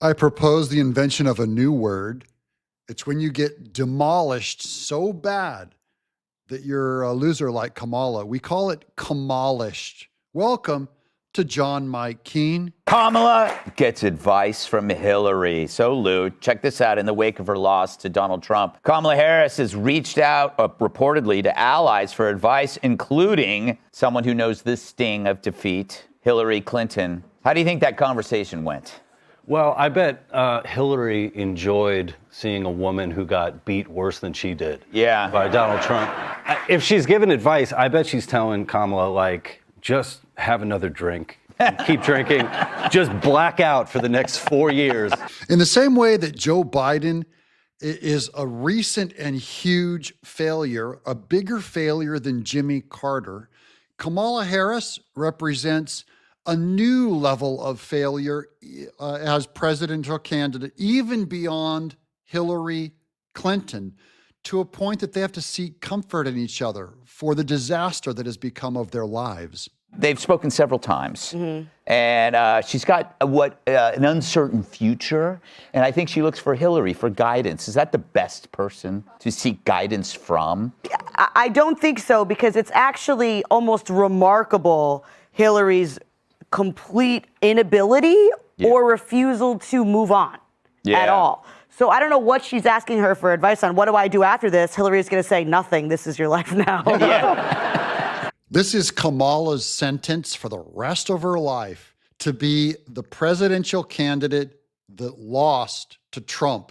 I propose the invention of a new word. It's when you get demolished so bad that you're a loser like Kamala. We call it Kamalished. Welcome to John Mike Keane. Kamala gets advice from Hillary. So, Lou, check this out. In the wake of her loss to Donald Trump, Kamala Harris has reached out reportedly to allies for advice, including someone who knows the sting of defeat, Hillary Clinton. How do you think that conversation went? Well, I bet Hillary enjoyed seeing a woman who got beat worse than she did by Donald Trump. If she's given advice, I bet she's telling Kamala, like, just have another drink. Keep drinking. Just black out for the next 4 years. In the same way that Joe Biden is a recent and huge failure, a bigger failure than Jimmy Carter, Kamala Harris represents a new level of failure as presidential candidate, even beyond Hillary Clinton, to a point that they have to seek comfort in each other for the disaster that has become of their lives. They've spoken several times, and she's got an uncertain future, and I think she looks for Hillary for guidance. Is that the best person to seek guidance from? I don't think so, because it's actually almost remarkable, Hillary's complete inability or refusal to move on at all. So I don't know what she's asking her for advice on. What do I do after this? Hillary's going to say nothing. This is your life now. This is Kamala's sentence for the rest of her life, to be the presidential candidate that lost to Trump,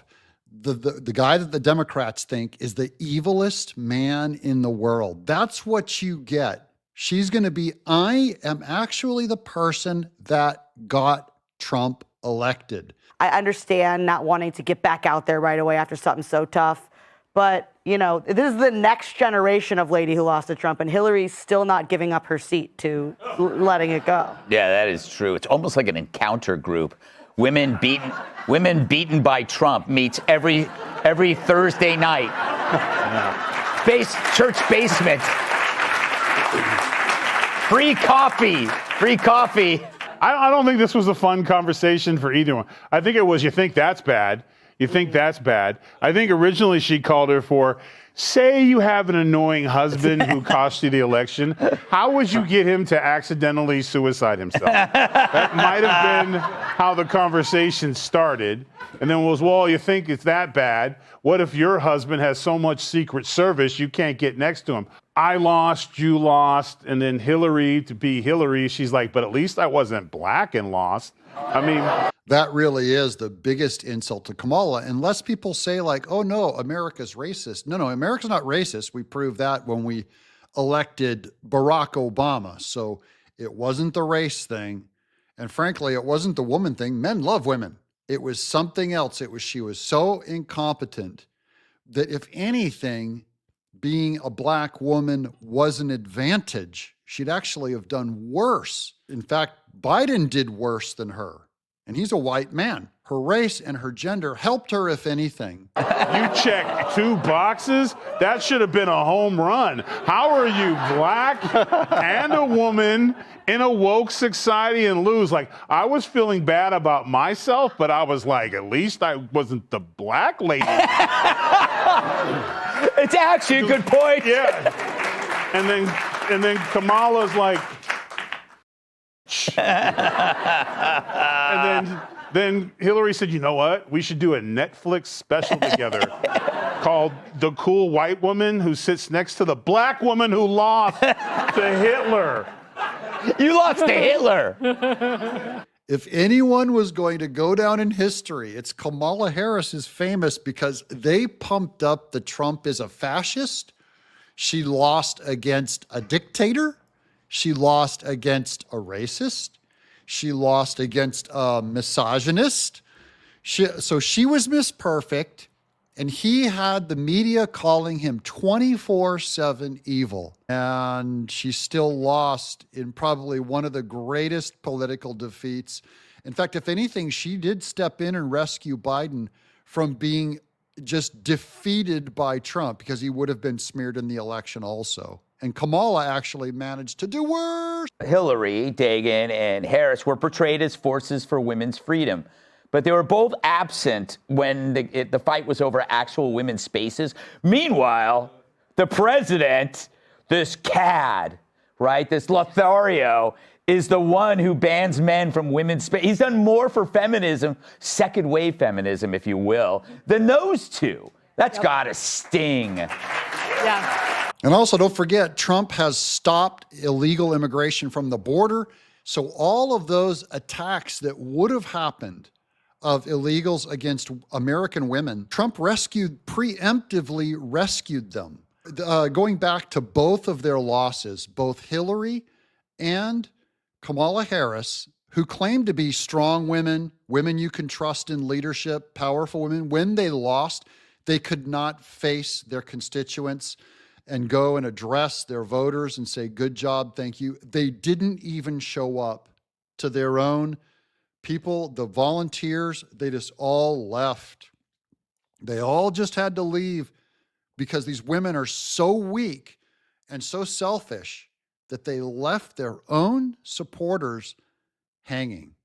the guy that the Democrats think is the evilest man in the world. That's what you get. She's going to be, I am actually the person that got Trump elected. I understand not wanting to get back out there right away after something so tough. But, you know, this is the next generation of lady who lost to Trump, and Hillary's still not giving up her seat to letting it go. Yeah, that is true. It's almost like an encounter group. Women beaten by Trump meets every Thursday night. Church basement. Free coffee. I don't think this was a fun conversation for either one. I think it was, you think that's bad. You think that's bad. I think originally she called her for, say you have an annoying husband who cost you the election. How would you get him to accidentally suicide himself? That might have been how the conversation started. And then it was, well, you think it's that bad. What if your husband has so much Secret Service you can't get next to him? I lost, you lost, and then Hillary, to be Hillary, she's like, but at least I wasn't black and lost. I mean, that really is the biggest insult to Kamala, unless people say like, oh no, America's racist. No, America's not racist. We proved that when we elected Barack Obama. So it wasn't the race thing. And frankly, it wasn't the woman thing. Men love women. It was something else. She was so incompetent that if anything, being a black woman was an advantage. She'd actually have done worse. In fact, Biden did worse than her, and he's a white man. Her race and her gender helped her, if anything. You checked 2 boxes? That should have been a home run. How are you black and a woman in a woke society and lose? Like, I was feeling bad about myself, but I was like, at least I wasn't the black lady. It's actually a good point. Yeah. And then Kamala's like, and then Hillary said, you know what? We should do a Netflix special together called The Cool White Woman Who Sits Next to the Black Woman Who Lost to Hitler. You lost to Hitler. If anyone was going to go down in history, it's Kamala Harris is famous because they pumped up the Trump is a fascist. She lost against a dictator. She lost against a racist. She lost against a misogynist. So she was Miss Perfect, and he had the media calling him 24/7 evil. And she still lost in probably one of the greatest political defeats. In fact, if anything, she did step in and rescue Biden from being just defeated by Trump, because he would have been smeared in the election also. And Kamala actually managed to do worse. Hillary, Dagan, and Harris were portrayed as forces for women's freedom. but they were both absent when the fight was over actual women's spaces. Meanwhile, the president, this cad, right, this Lothario, is the one who bans men from women's space. He's done more for feminism, second wave feminism, if you will, than those two. That's gotta sting. Yeah. And also, don't forget, Trump has stopped illegal immigration from the border. So all of those attacks that would have happened of illegals against American women, Trump preemptively rescued them. Going back to both of their losses, both Hillary and Kamala Harris, who claimed to be strong women, women you can trust in leadership, powerful women, when they lost, they could not face their constituents and go and address their voters and say, good job, thank you. They didn't even show up to their own people, the volunteers, they just all left. They all just had to leave because these women are so weak and so selfish that they left their own supporters hanging.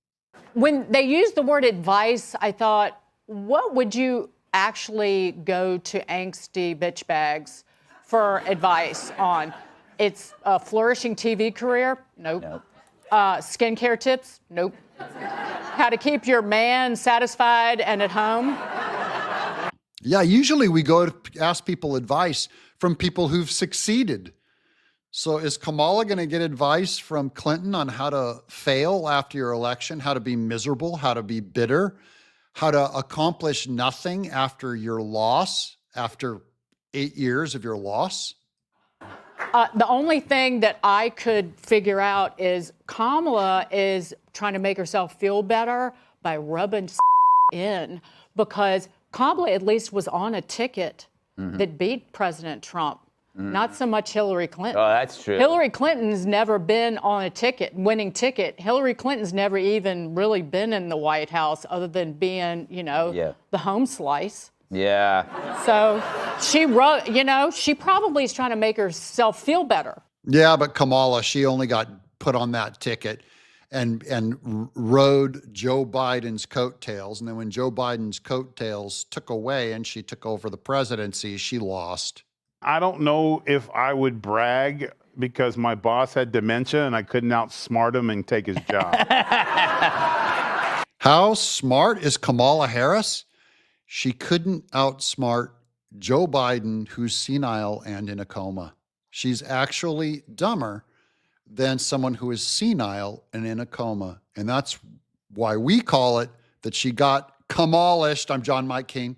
When they used the word advice, I thought, what would you actually go to angsty bitch bags for advice on? It's a flourishing TV career? Nope. Skincare tips? Nope. How to keep your man satisfied and at home? Yeah, usually we go to ask people advice from people who've succeeded. So is Kamala going to get advice from Clinton on how to fail after your election, how to be miserable, how to be bitter, how to accomplish nothing after your loss, after 8 years of your loss? The only thing that I could figure out is Kamala is trying to make herself feel better by rubbing in, because Kamala at least was on a ticket that beat President Trump. Not so much Hillary Clinton. Oh, that's true. Hillary Clinton's never been on a winning ticket. Hillary Clinton's never even really been in the White House other than being, the home slice. Yeah. So she probably is trying to make herself feel better. Yeah, but Kamala, she only got put on that ticket and rode Joe Biden's coattails. And then when Joe Biden's coattails took away and she took over the presidency, she lost. I don't know if I would brag because my boss had dementia and I couldn't outsmart him and take his job. How smart is Kamala Harris? She couldn't outsmart Joe Biden, who's senile and in a coma. She's actually dumber than someone who is senile and in a coma. And that's why we call it that she got Kamalished. I'm John Mike King.